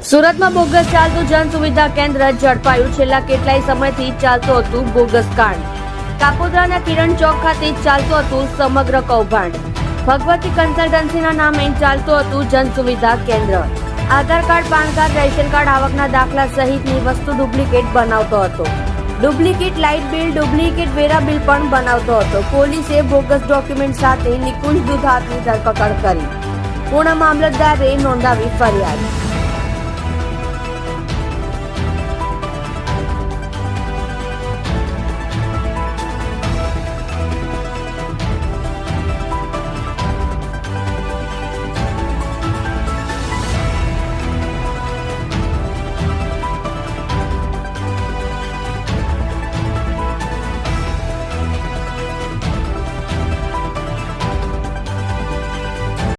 સુરતમાં બોગસ ચાલતું જન સુવિધા કેન્દ્ર ઝડપાયું. છેલ્લા કેટલાય સમયથી ચાલતું હતું બોગસ કાંડ. કાપોદ્રાના કિરણ ચોક ખાતે ચાલતું હતું સમગ્ર કૌભાંડ. ભગવતી કન્સલ્ટન્સીના નામે ચાલતું હતું જન સુવિધા કેન્દ્ર. Aadhaar card, PAN card, ration card, આવકના દાખલા સહિતની વસ્તુ ડુપ્લિકેટ બનાવતો હતો. ડુપ્લિકેટ લાઇટ બિલ, ડુપ્લિકેટ વેરા બિલ પણ બનાવતો હતો. પોલીસે બોગસ ડોક્યુમેન્ટ સાથે નિકુંજ દુધાતની ધરપકડ કરી. પૂર્ણ મામલતદારે નોંધાવી ફરિયાદ.